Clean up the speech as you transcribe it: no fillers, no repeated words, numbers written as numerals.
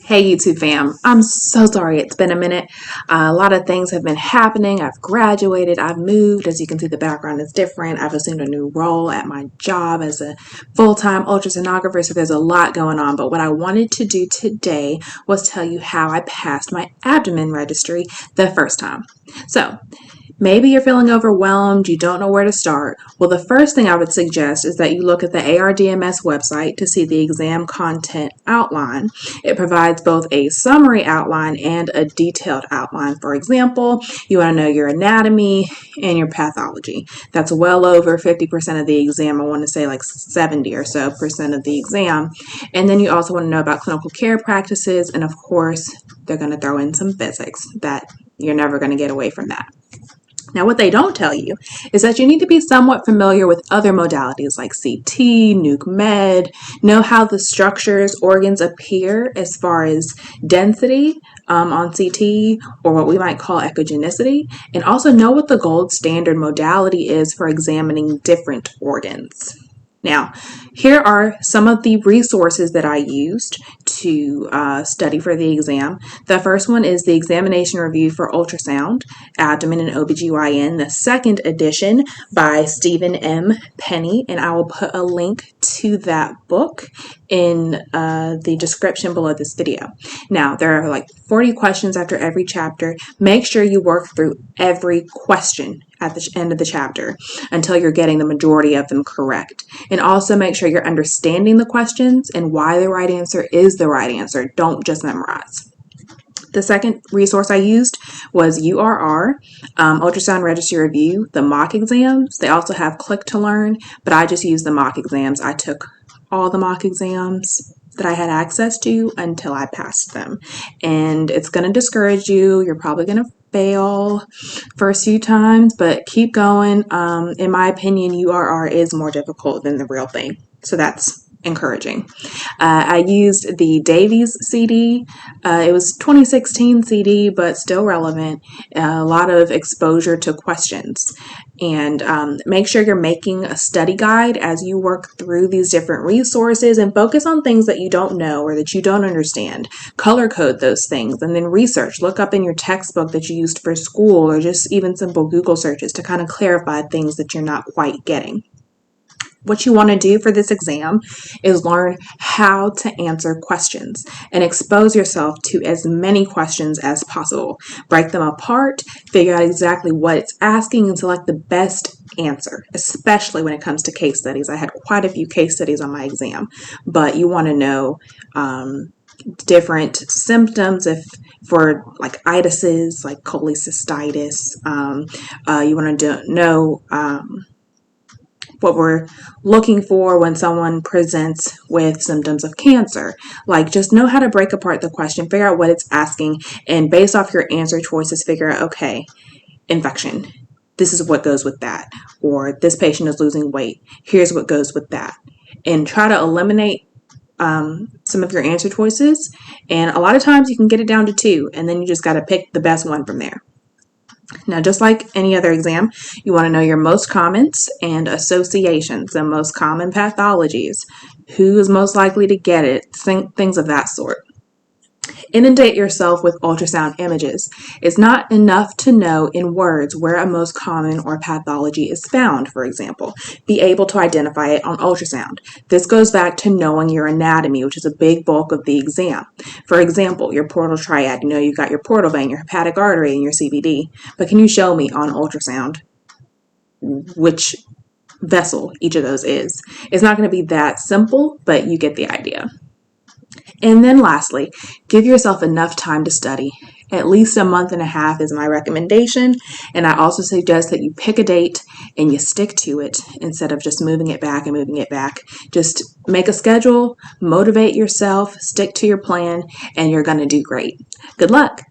Hey YouTube fam, I'm so sorry it's been a minute. A lot of things have been happening. I've graduated, I've moved. As you can see, the background is different. I've assumed a new role at my job as a full-time ultrasonographer, so there's a lot going on. But what I wanted to do today was tell you how I passed my abdomen registry the first time. So maybe you're feeling overwhelmed, you don't know where to start. Well, the first thing I would suggest is that you look at the ARDMS website to see the exam content outline. It provides both a summary outline and a detailed outline. For example, you want to know your anatomy and your pathology. That's well over 50% of the exam. I want to say like 70 or so percent of the exam. And then you also want to know about clinical care practices, and of course, they're going to throw in some physics. That you're never going to get away from that. Now, what they don't tell you is that you need to be somewhat familiar with other modalities like CT, nuke med, know how the structures, organs appear as far as density on CT, or what we might call echogenicity, and also know what the gold standard modality is for examining different organs. Now, here are some of the resources that I used to study for the exam. The first one is the Examination Review for Ultrasound, Abdomen and OBGYN, the second edition by Stephen M. Penny, and I will put a link to that book in the description below this video. Now, there are like 40 questions after every chapter. Make sure you work through every question at the end of the chapter until you're getting the majority of them correct. And also make sure you're understanding the questions and why the right answer is the right answer. Don't just memorize. The second resource I used was URR, Ultrasound Registry Review, the mock exams. They also have Click to Learn, but I just used the mock exams. I took all the mock exams that I had access to until I passed them. And it's going to discourage you. You're probably going to fail first few times, but keep going. In my opinion, URR is more difficult than the real thing. So that's encouraging. I used the Davies CD. It was 2016 CD, but still relevant. A lot of exposure to questions. And make sure you're making a study guide as you work through these different resources, and focus on things that you don't know or that you don't understand. Color code those things, and then research. Look up in your textbook that you used for school, or just even simple Google searches to kind of clarify things that you're not quite getting. What you want to do for this exam is learn how to answer questions and expose yourself to as many questions as possible. Break them apart, figure out exactly what it's asking, and select the best answer, especially when it comes to case studies. I had quite a few case studies on my exam, but you want to know different symptoms if for like itises, like cholecystitis. You want to know what we're looking for when someone presents with symptoms of cancer. Like, just know how to break apart the question, figure out what it's asking, and based off your answer choices, figure out, okay, infection, this is what goes with that. Or this patient is losing weight, here's what goes with that. And try to eliminate some of your answer choices. And a lot of times you can get it down to 2, and then you just got to pick the best one from there. Now, just like any other exam, you want to know your most commons and associations, the most common pathologies, who is most likely to get it, things of that sort. Inundate yourself with ultrasound images. It's not enough to know in words where a most common or pathology is found, for example. Be able to identify it on ultrasound. This goes back to knowing your anatomy, which is a big bulk of the exam. For example, your portal triad. You know you got your portal vein, your hepatic artery, and your CVD. But can you show me on ultrasound which vessel each of those is? It's not going to be that simple, but you get the idea. And then lastly, give yourself enough time to study. At least a month and a half is my recommendation. And I also suggest that you pick a date and you stick to it instead of just moving it back and moving it back. Just make a schedule, motivate yourself, stick to your plan, and you're going to do great. Good luck.